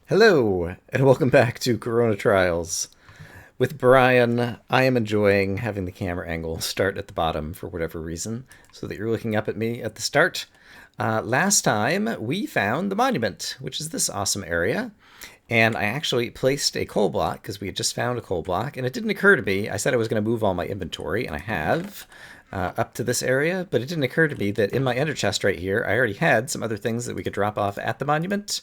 Hello, and welcome back to Corona Trials. With Brian, I am enjoying having the camera angle start at the bottom for whatever reason, so that you're looking up at me at the start. Last time, we found the monument, which is this awesome area, and I actually placed a coal block, because we had just found a coal block, and it didn't occur to me, I said I was going to move all my inventory, and I have, up to this area, but it didn't occur to me that in my ender chest right here, I already had some other things that we could drop off at the monument.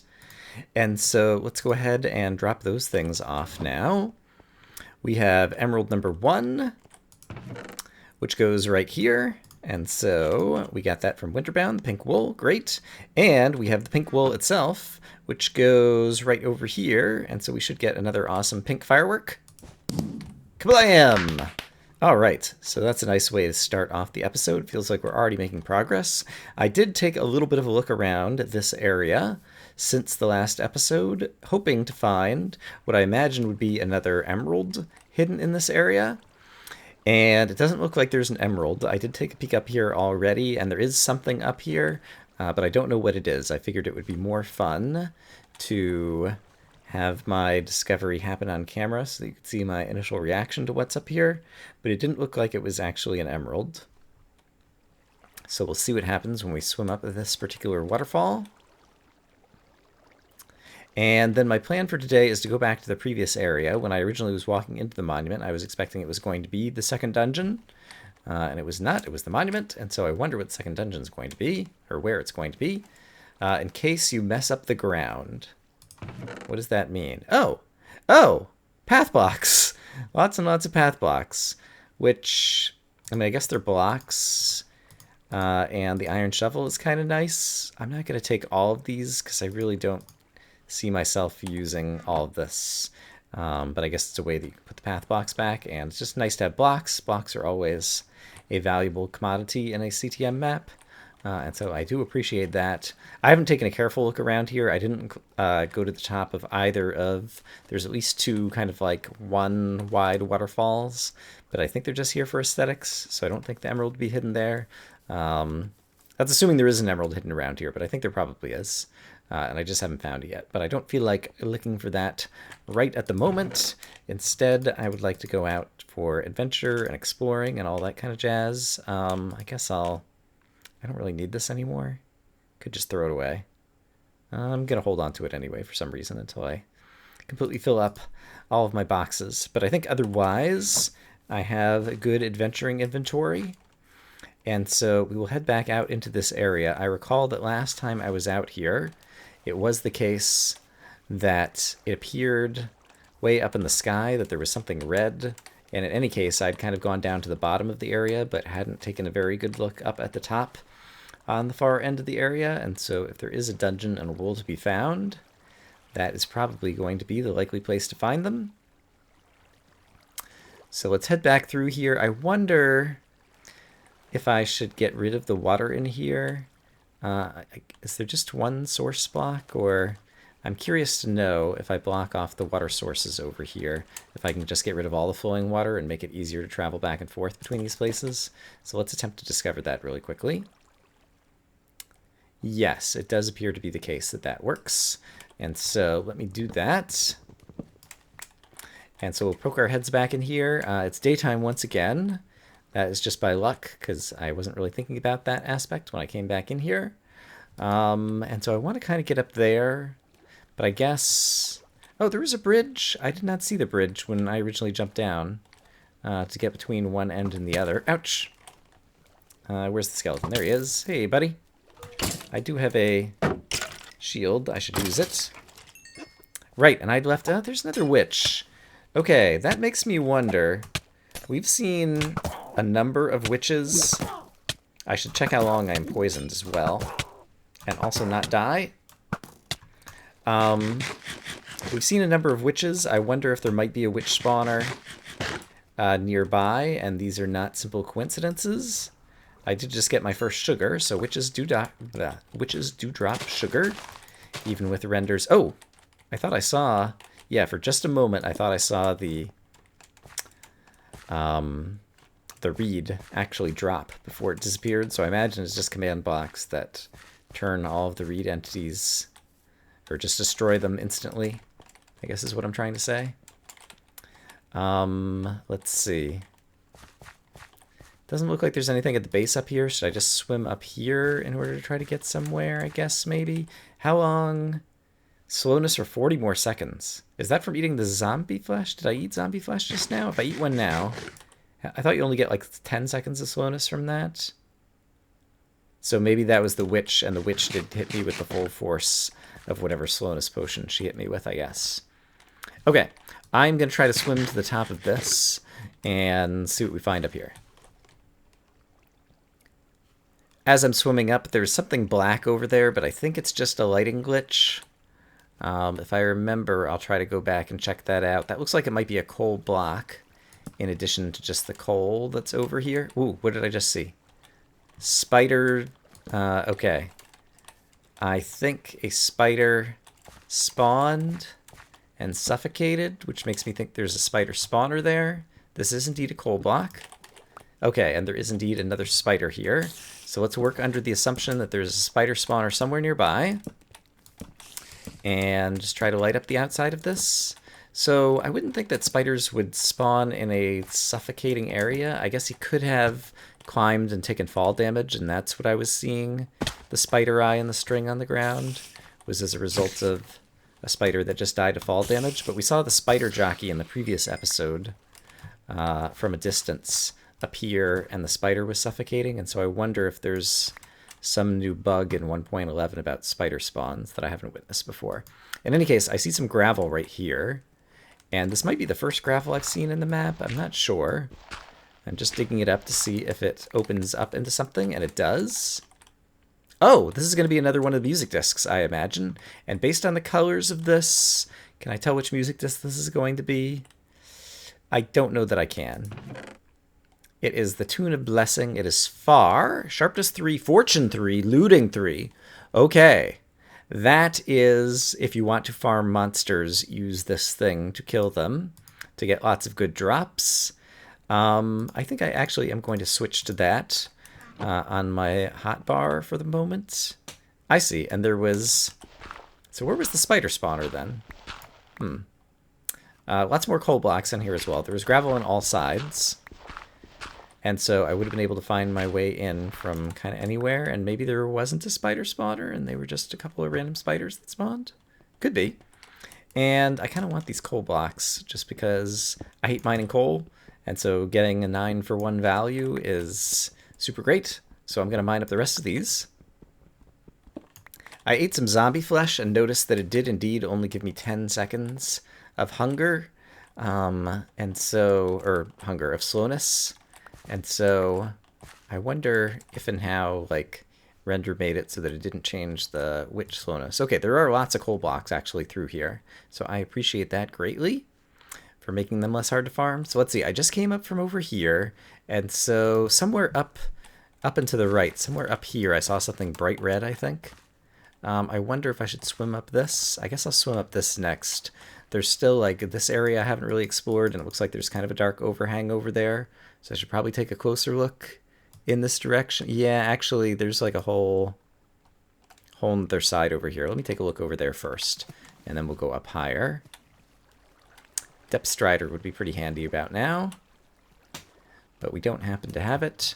And so let's go ahead and drop those things off now. We have emerald number 1, which goes right here. And so we got that from Winterbound, the pink wool, great. And we have the pink wool itself, which goes right over here. And so we should get another awesome pink firework. Kablam! All right, so that's a nice way to start off the episode. Feels like we're already making progress. I did take a little bit of a look around this area since the last episode, hoping to find what I imagine would be another emerald hidden in this area. And it doesn't look like there's an emerald. I did take a peek up here already, and there is something up here, but I don't know what it is. I figured it would be more fun to have my discovery happen on camera so that you could see my initial reaction to what's up here, but it didn't look like it was actually an emerald. So we'll see what happens when we swim up this particular waterfall. And then my plan for today is to go back to the previous area. When I originally was walking into the monument, I was expecting it was going to be the second dungeon, and it was not. It was the monument, and so I wonder what the second dungeon is going to be, or where it's going to be, in case you mess up the ground. What does that mean? Oh, path blocks. Lots and lots of path blocks, which, I mean, I guess they're blocks, and the iron shovel is kind of nice. I'm not going to take all of these because I really don't see myself using all of this, but I guess it's a way that you can put the path blocks back, and it's just nice to have blocks. Blocks are always a valuable commodity in a CTM map. And so I do appreciate that. I haven't taken a careful look around here. I didn't go to the top of either of... There's at least 2 kind of like one wide waterfalls, but I think they're just here for aesthetics, so I don't think the emerald would be hidden there. That's assuming there is an emerald hidden around here, but I think there probably is. And I just haven't found it yet. But I don't feel like looking for that right at the moment. Instead, I would like to go out for adventure and exploring and all that kind of jazz. I guess I don't really need this anymore. Could just throw it away. I'm going to hold on to it anyway for some reason until I completely fill up all of my boxes. But I think otherwise, I have a good adventuring inventory. And so we will head back out into this area. I recall that last time I was out here, it was the case that it appeared way up in the sky that there was something red. And in any case, I'd kind of gone down to the bottom of the area, but hadn't taken a very good look up at the top on the far end of the area. And so if there is a dungeon and a wool to be found, that is probably going to be the likely place to find them. So let's head back through here. I wonder if I should get rid of the water in here. Is there just one source block, or I'm curious to know if I block off the water sources over here, if I can just get rid of all the flowing water and make it easier to travel back and forth between these places. So let's attempt to discover that really quickly. Yes, it does appear to be the case that that works. And so let me do that. And so we'll poke our heads back in here. It's daytime once again. That is just by luck, because I wasn't really thinking about that aspect when I came back in here. And so I want to kind of get up there, but I guess... Oh, there is a bridge. I did not see the bridge when I originally jumped down to get between one end and the other. Ouch! Where's the skeleton? There he is. Hey, buddy. I do have a shield. I should use it. Right, and I'd left... Oh, there's another witch. Okay, that makes me wonder... We've seen a number of witches. I should check how long I'm poisoned as well. And also not die. We've seen a number of witches. I wonder if there might be a witch spawner nearby, and these are not simple coincidences. I did just get my first sugar, so witches do drop sugar, even with renders. Oh, I thought I saw... Yeah, for just a moment, I thought I saw the reed actually drop before it disappeared, so I imagine it's just command blocks that turn all of the reed entities Or just destroy them instantly, I guess is what I'm trying to say. Let's see. Doesn't look like there's anything at the base up here. Should I just swim up here in order to try to get somewhere, I guess, maybe? How long? Slowness for 40 more seconds. Is that from eating the zombie flesh? Did I eat zombie flesh just now? If I eat one now, I thought you only get like 10 seconds of slowness from that. So maybe that was the witch, and the witch did hit me with the full force of whatever slowness potion she hit me with, I guess. Okay, I'm going to try to swim to the top of this and see what we find up here. As I'm swimming up, there's something black over there, but I think it's just a lighting glitch. If I remember, I'll try to go back and check that out. That looks like it might be a coal block in addition to just the coal that's over here. Ooh, what did I just see? Spider. Okay. I think a spider spawned and suffocated, which makes me think there's a spider spawner there. This is indeed a coal block. Okay, and there is indeed another spider here. So let's work under the assumption that there's a spider spawner somewhere nearby. And just try to light up the outside of this. So I wouldn't think that spiders would spawn in a suffocating area. I guess he could have climbed and taken fall damage, and that's what I was seeing. The spider eye and the string on the ground was as a result of a spider that just died of fall damage. But we saw the spider jockey in the previous episode from a distance appear, and the spider was suffocating. And so I wonder if there's some new bug in 1.11 about spider spawns that I haven't witnessed before. In any case, I see some gravel right here. And this might be the first gravel I've seen in the map. I'm not sure. I'm just digging it up to see if it opens up into something, and it does. Oh, this is going to be another one of the music discs, I imagine. And based on the colors of this, can I tell which music disc this is going to be? I don't know that I can. It is the Tune of Blessing. It is Far, Sharpness 3, Fortune 3, Looting 3. Okay. That is, if you want to farm monsters, use this thing to kill them, to get lots of good drops. I think I actually am going to switch to that on my hotbar for the moment. I see, and there was... So where was the spider spawner then? Lots more coal blocks in here as well. There was gravel on all sides. And so I would have been able to find my way in from kind of anywhere, and maybe there wasn't a spider spawner, and they were just a couple of random spiders that spawned? Could be. And I kind of want these coal blocks, just because I hate mining coal, and so getting a 9 for 1 value is super great. So I'm going to mine up the rest of these. I ate some zombie flesh and noticed that it did indeed only give me 10 seconds of hunger, and so, or hunger, of slowness. And so I wonder if and how, like, Render made it so that it didn't change the witch slowness. Okay, there are lots of coal blocks actually through here. So I appreciate that greatly for making them less hard to farm. So let's see, I just came up from over here. And so somewhere up and to the right, somewhere up here, I saw something bright red, I think. I wonder if I should swim up this. I guess I'll swim up this next. There's still, like, this area I haven't really explored, and it looks like there's kind of a dark overhang over there. So I should probably take a closer look in this direction. Yeah, actually, there's like a whole other side over here. Let me take a look over there first, and then we'll go up higher. Depth Strider would be pretty handy about now, but we don't happen to have it.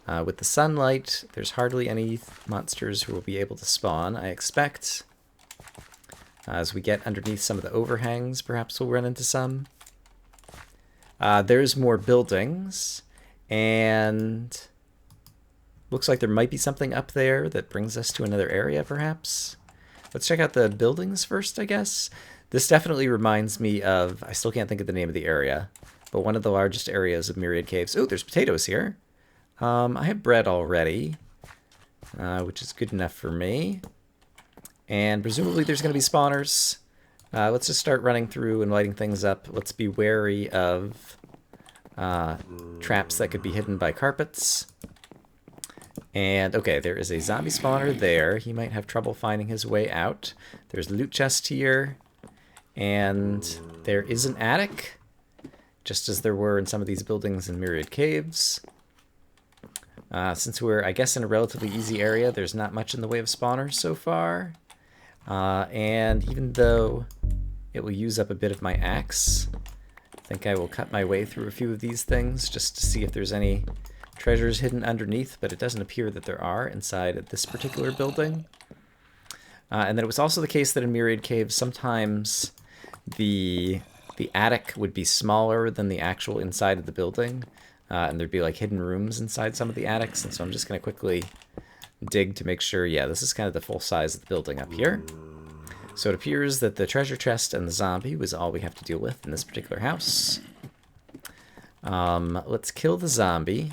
With the sunlight, there's hardly any monsters who will be able to spawn, I expect. As we get underneath some of the overhangs, perhaps we'll run into some. There's more buildings, and looks like there might be something up there that brings us to another area, perhaps. Let's check out the buildings first, I guess. This definitely reminds me of, I still can't think of the name of the area, but one of the largest areas of Myriad Caves. Oh, there's potatoes here. I have bread already, which is good enough for me. And presumably there's going to be spawners. Let's just start running through and lighting things up. Let's be wary of traps that could be hidden by carpets. And, okay, there is a zombie spawner there. He might have trouble finding his way out. There's a loot chest here. And there is an attic, just as there were in some of these buildings in Myriad Caves. Since we're, I guess, in a relatively easy area, there's not much in the way of spawners so far. And even though it will use up a bit of my axe, I think I will cut my way through a few of these things just to see if there's any treasures hidden underneath, but it doesn't appear that there are inside this particular building. And then it was also the case that in Myriad Caves, sometimes the attic would be smaller than the actual inside of the building, and there'd be like hidden rooms inside some of the attics, and so I'm just going to quickly dig to make sure, yeah, this is kind of the full size of the building up here. So it appears that the treasure chest and the zombie was all we have to deal with in this particular house. Let's kill the zombie.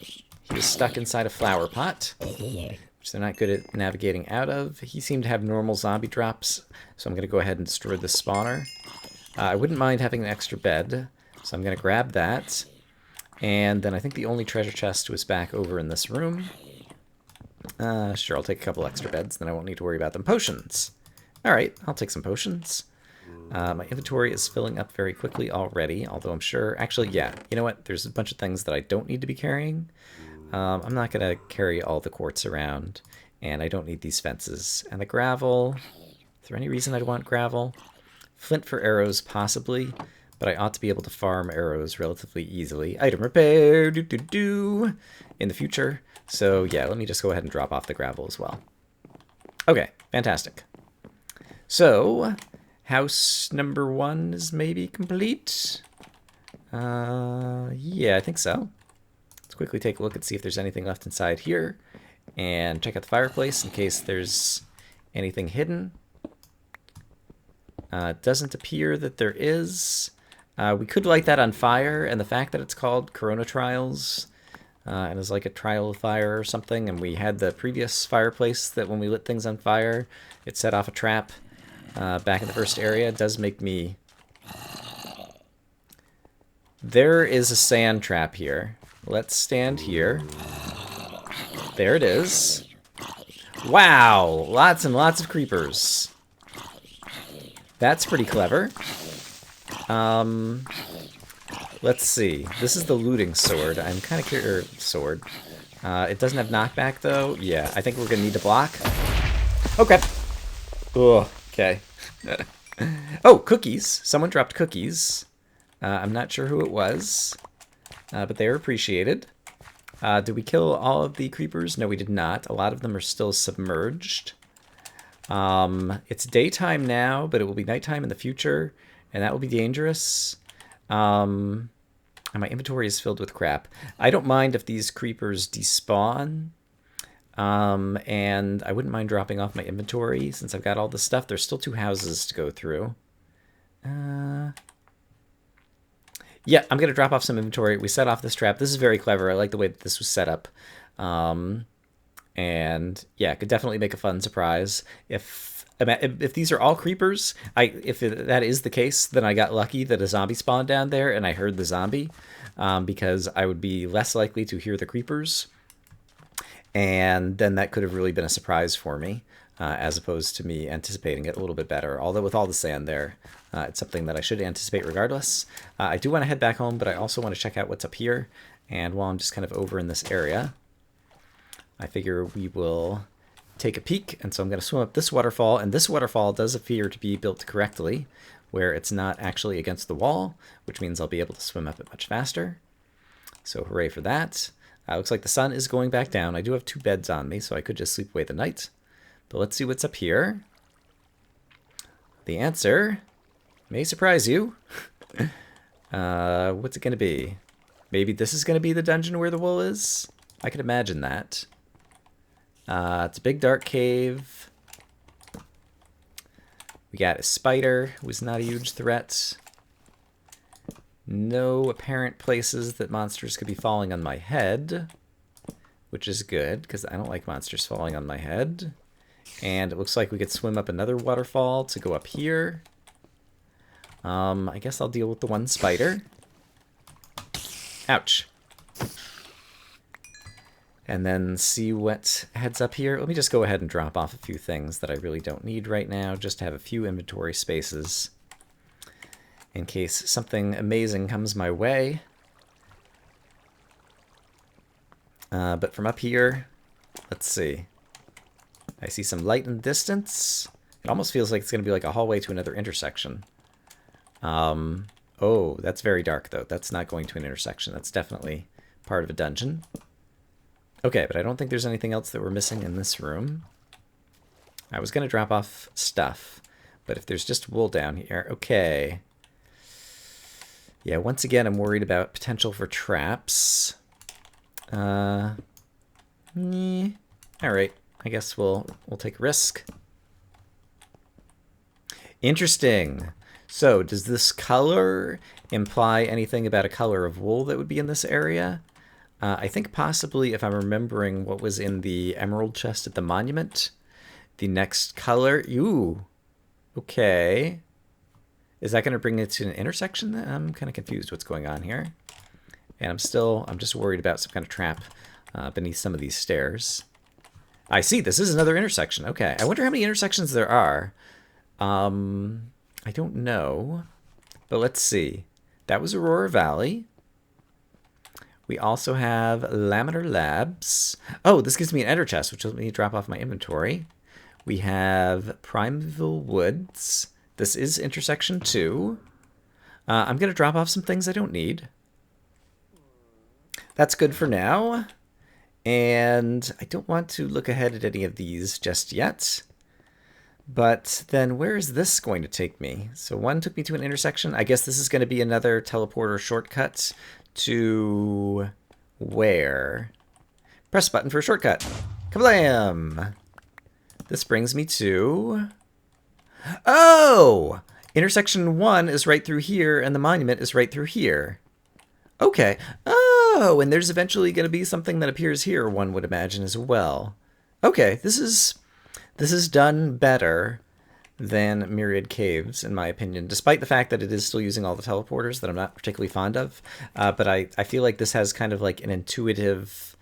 He was stuck inside a flower pot, which they're not good at navigating out of. He seemed to have normal zombie drops, so I'm going to go ahead and destroy the spawner. I wouldn't mind having an extra bed, so I'm going to grab that. And then I think the only treasure chest was back over in this room. Sure, I'll take a couple extra beds, then I won't need to worry about them. Potions! Alright, I'll take some potions. My inventory is filling up very quickly already, although I'm sure... Actually, yeah, you know what? There's a bunch of things that I don't need to be carrying. I'm not going to carry all the quartz around, and I don't need these fences. And the gravel... Is there any reason I'd want gravel? Flint for arrows, possibly, but I ought to be able to farm arrows relatively easily. Item repair, in the future. So yeah, let me just go ahead and drop off the gravel as well. Okay, fantastic. So, house number 1 is maybe complete? Yeah, I think so. Let's quickly take a look and see if there's anything left inside here. And check out the fireplace in case there's anything hidden. It doesn't appear that there is. We could light that on fire, and the fact that it's called Corona Trials, and is like a trial of fire or something, and we had the previous fireplace that when we lit things on fire, it set off a trap back in the first area, does make me... There is a sand trap here. Let's stand here. There it is. Wow! Lots and lots of creepers. That's pretty clever. Let's see. This is the looting sword. I'm kind of curious. Sword. It doesn't have knockback, though. Yeah, I think we're going to need to block. Okay. Oh, okay. Oh, cookies. Someone dropped cookies. I'm not sure who it was, but they were appreciated. Did we kill all of the creepers? No, we did not. A lot of them are still submerged. It's daytime now, but it will be nighttime in the future, and that will be dangerous. And my inventory is filled with crap. I don't mind if these creepers despawn, and I wouldn't mind dropping off my inventory since I've got all this stuff. There's still 2 houses to go through. Yeah, I'm going to drop off some inventory. We set off this trap. This is very clever. I like the way that this was set up. And yeah, it could definitely make a fun surprise. If these are all creepers, if that is the case, then I got lucky that a zombie spawned down there and I heard the zombie, because I would be less likely to hear the creepers. And then that could have really been a surprise for me, as opposed to me anticipating it a little bit better. Although with all the sand there, it's something that I should anticipate regardless. I do want to head back home, but I also want to check out what's up here. And while I'm just kind of over in this area, I figure we will take a peek. And so I'm going to swim up this waterfall. And this waterfall does appear to be built correctly, where it's not actually against the wall, which means I'll be able to swim up it much faster. So hooray for that. Looks like the sun is going back down. I do have 2 beds on me, so I could just sleep away the night. But let's see what's up here. The answer may surprise you. What's it going to be? Maybe this is going to be the dungeon where the wool is? I could imagine that. It's a big dark cave. We got a spider, who is not a huge threat. No apparent places that monsters could be falling on my head, which is good, because I don't like monsters falling on my head. And it looks like we could swim up another waterfall to go up here. I guess I'll deal with the one spider. Ouch. And then see what heads up here. Let me just go ahead and drop off a few things that I really don't need right now, just to have a few inventory spaces in case something amazing comes my way. But from up here, let's see. I see some light in the distance. It almost feels like it's going to be like a hallway to another intersection. Oh, that's very dark, though. That's not going to an intersection. That's definitely part of a dungeon. Okay, but I don't think there's anything else that we're missing in this room. I was going to drop off stuff, but if there's just wool down here... Okay. Yeah, once again, I'm worried about potential for traps. All right. I guess we'll take a risk. Interesting. So, does this color imply anything about a color of wool that would be in this area? I think possibly, if I'm remembering what was in the emerald chest at the monument, the next color... Ooh. Okay. Is that going to bring it to an intersection? I'm kind of confused what's going on here. And I'm just worried about some kind of trap beneath some of these stairs. I see, this is another intersection. Okay, I wonder how many intersections there are. I don't know, but let's see. That was Aurora Valley. We also have Laminar Labs. Oh, this gives me an ender chest, which will let me drop off my inventory. We have Primeval Woods. This is intersection 2. I'm going to drop off some things I don't need. That's good for now. And I don't want to look ahead at any of these just yet. But then where is this going to take me? So one took me to an intersection. I guess this is going to be another teleporter shortcut to where? Press button for a shortcut. Kablam! This brings me to... Oh! Intersection 1 is right through here, and the monument is right through here. Okay. Oh, and there's eventually going to be something that appears here, one would imagine, as well. Okay, this is done better than Myriad Caves, in my opinion, despite the fact that it is still using all the teleporters that I'm not particularly fond of. But I feel like this has kind of like an intuitive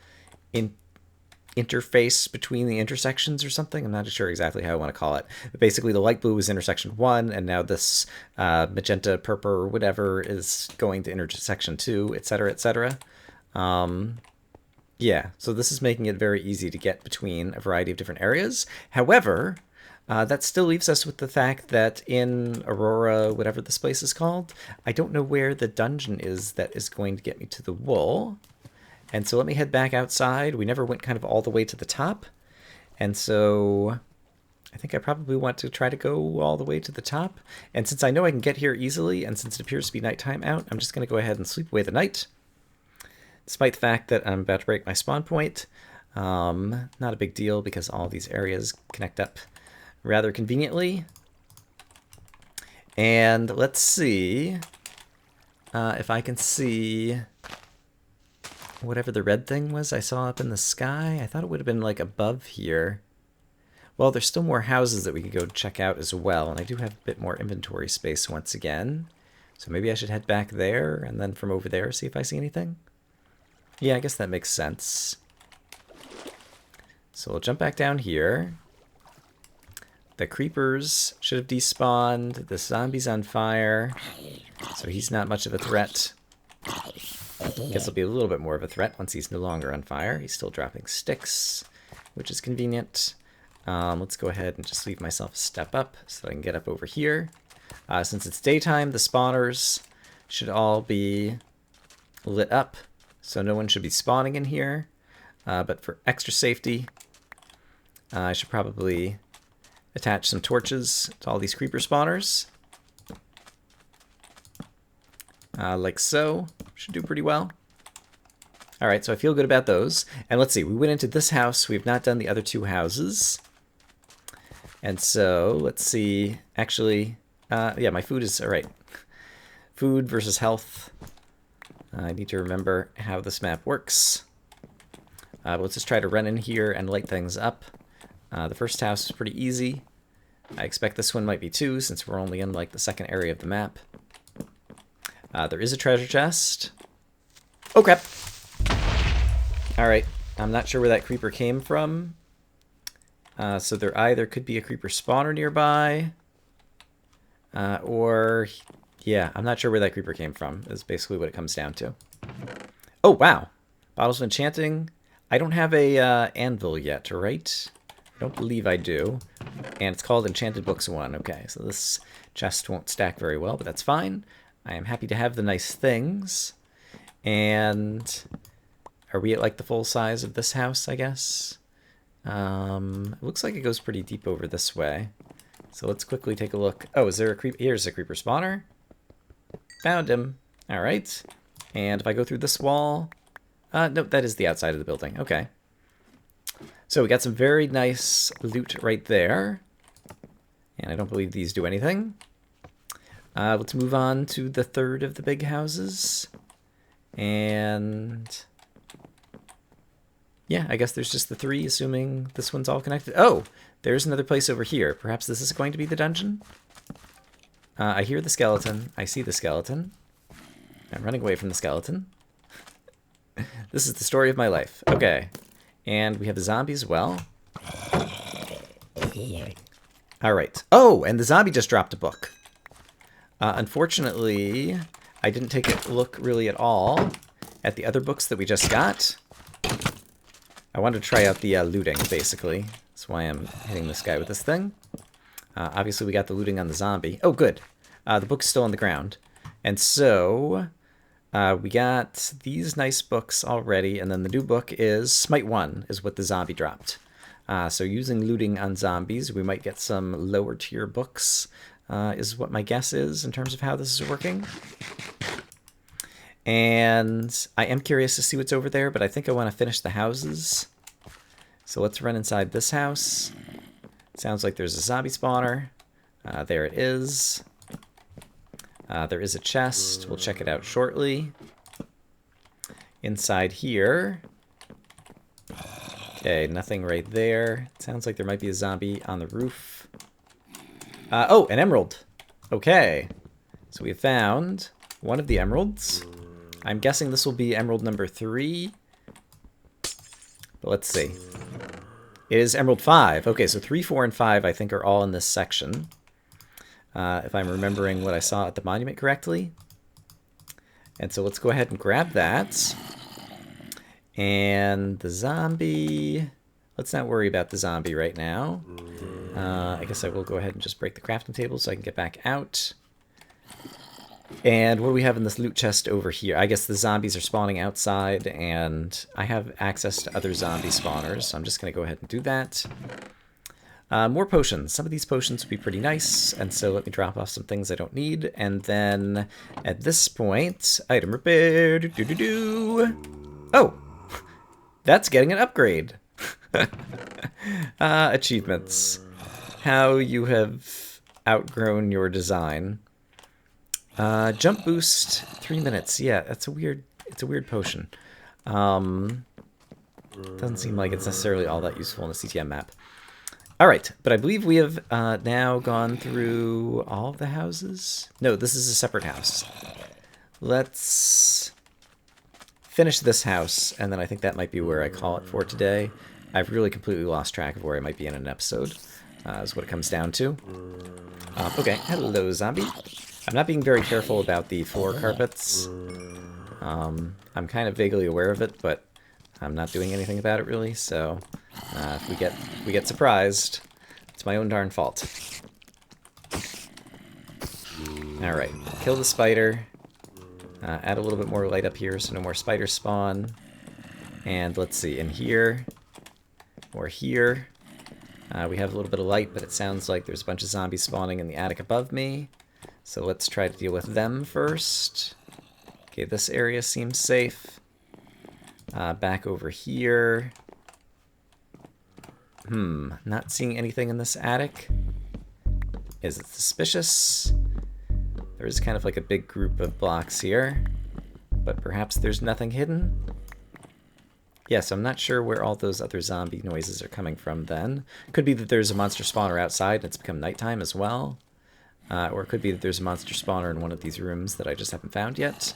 interface between the intersections or something. I'm not sure exactly how I want to call it. But basically, the light blue was intersection 1, and now this magenta, purple, or whatever is going to intersection 2, etc., etc. Yeah, so this is making it very easy to get between a variety of different areas. However, that still leaves us with the fact that in Aurora, whatever this place is called, I don't know where the dungeon is that is going to get me to the wool. And so let me head back outside. We never went kind of all the way to the top. And so I think I probably want to try to go all the way to the top. And since I know I can get here easily, and since it appears to be nighttime out, I'm just going to go ahead and sleep away the night. Despite the fact that I'm about to break my spawn point. Not a big deal because all these areas connect up rather conveniently. And let's see if I can see whatever the red thing was I saw up in the sky. I thought it would have been like above here. Well, there's still more houses that we could go check out as well, and I do have a bit more inventory space once again. So maybe I should head back there, and then from over there see if I see anything. Yeah, I guess that makes sense. So we'll jump back down here. The creepers should have despawned. The zombie's on fire, so he's not much of a threat. Guess he'll be a little bit more of a threat once he's no longer on fire. He's still dropping sticks, which is convenient. Let's go ahead and just leave myself a step up so I can get up over here. Since it's daytime, the spawners should all be lit up, so no one should be spawning in here. But for extra safety, I should probably attach some torches to all these creeper spawners. Like so. Should do pretty well. Alright, so I feel good about those. And let's see, we went into this house. We have not done the other two houses. And so, let's see. Actually, yeah, my food is... Alright. Food versus health. I need to remember how this map works. But let's just try to run in here and light things up. The first house is pretty easy. I expect this one might be too, since we're only in like the second area of the map. There is a treasure chest. Oh, crap. Alright, I'm not sure where that creeper came from. So there either could be a creeper spawner nearby, or... Yeah, I'm not sure where that creeper came from, is basically what it comes down to. Oh, wow. Bottles of enchanting. I don't have a anvil yet, right? I don't believe I do. And it's called Enchanted Books 1. Okay, so this chest won't stack very well, but that's fine. I am happy to have the nice things. And are we at like the full size of this house, I guess? It looks like it goes pretty deep over this way. So let's quickly take a look. Oh, is there a creep? Here's a creeper spawner. Found him. All right. And if I go through this wall... nope, that is the outside of the building. Okay. So we got some very nice loot right there. And I don't believe these do anything. Let's move on to the third of the big houses. And... yeah, I guess there's just the three, assuming this one's all connected. Oh, there's another place over here. Perhaps this is going to be the dungeon? I hear the skeleton. I see the skeleton. I'm running away from the skeleton. This is the story of my life. Okay. And we have the zombie as well. All right. Oh, and the zombie just dropped a book. Unfortunately, I didn't take a look really at all at the other books that we just got. I wanted to try out the looting, basically. That's why I'm hitting this guy with this thing. Obviously, we got the looting on the zombie. Oh, good. The book's still on the ground. And so, we got these nice books already, and then the new book is Smite 1, is what the zombie dropped. So using looting on zombies, we might get some lower tier books, is what my guess is in terms of how this is working. And I am curious to see what's over there, but I think I want to finish the houses. So let's run inside this house. Sounds like there's a zombie spawner. There it is. There is a chest. We'll check it out shortly. Inside here. Okay, nothing right there. Sounds like there might be a zombie on the roof. Oh, an emerald. Okay. So we have found one of the emeralds. I'm guessing this will be emerald number 3. But let's see. It is emerald 5. Okay, so 3, 4, and 5 I think are all in this section. If I'm remembering what I saw at the monument correctly. And so let's go ahead and grab that. And the zombie... let's not worry about the zombie right now. I guess I will go ahead and just break the crafting table so I can get back out. And what do we have in this loot chest over here? I guess the zombies are spawning outside, and I have access to other zombie spawners, so I'm just going to go ahead and do that. More potions. Some of these potions would be pretty nice, and so let me drop off some things I don't need. And then, at this point, item repair. Oh! That's getting an upgrade! Achievements. How you have outgrown your design. Jump boost, 3 minutes. Yeah, that's a weird. It's a weird potion. Doesn't seem like it's necessarily all that useful in a CTM map. All right, but I believe we have now gone through all of the houses. No, this is a separate house. Let's finish this house, and then I think that might be where I call it for today. I've really completely lost track of where I might be in an episode. Is what it comes down to. Okay, hello, zombie. I'm not being very careful about the floor carpets. I'm kind of vaguely aware of it, but I'm not doing anything about it really. So if we get surprised, it's my own darn fault. All right, kill the spider. Add a little bit more light up here so no more spiders spawn. And let's see, in here or here, we have a little bit of light, but it sounds like there's a bunch of zombies spawning in the attic above me. So let's try to deal with them first. Okay, this area seems safe. Back over here. Not seeing anything in this attic. Is it suspicious? There is kind of like a big group of blocks here, but perhaps there's nothing hidden. Yeah, so I'm not sure where all those other zombie noises are coming from then. Could be that there's a monster spawner outside and it's become nighttime as well. Or it could be that there's a monster spawner in one of these rooms that I just haven't found yet.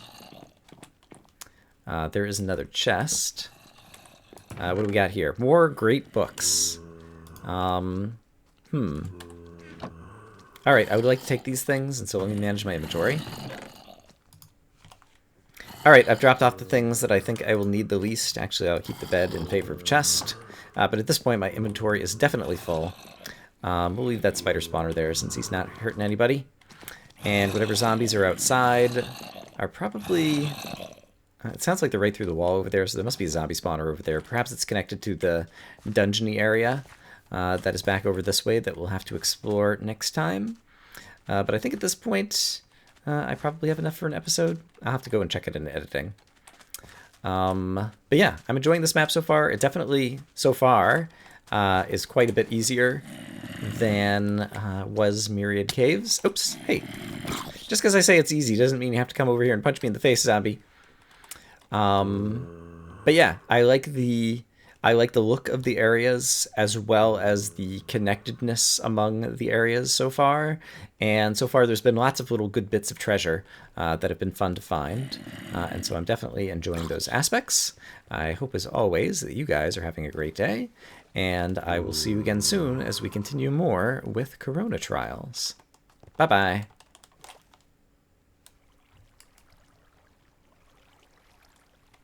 There is another chest. What do we got here? More great books. Alright, I would like to take these things, and so let me manage my inventory. Alright, I've dropped off the things that I think I will need the least. Actually, I'll keep the bed in favor of chest. But at this point, my inventory is definitely full. We'll leave that spider spawner there since he's not hurting anybody. And whatever zombies are outside are probably... it sounds like they're right through the wall over there, so there must be a zombie spawner over there. Perhaps it's connected to the dungeony area that is back over this way that we'll have to explore next time. But I think at this point, I probably have enough for an episode. I'll have to go and check it in editing. But yeah, I'm enjoying this map so far. It definitely, so far, is quite a bit easier than was Myriad Caves. Oops, hey. Just because I say it's easy doesn't mean you have to come over here and punch me in the face, zombie. But yeah, I like the look of the areas as well as the connectedness among the areas so far. And so far there's been lots of little good bits of treasure that have been fun to find. And so I'm definitely enjoying those aspects. I hope as always that you guys are having a great day. And I will see you again soon as we continue more with Corona Trials. Bye-bye.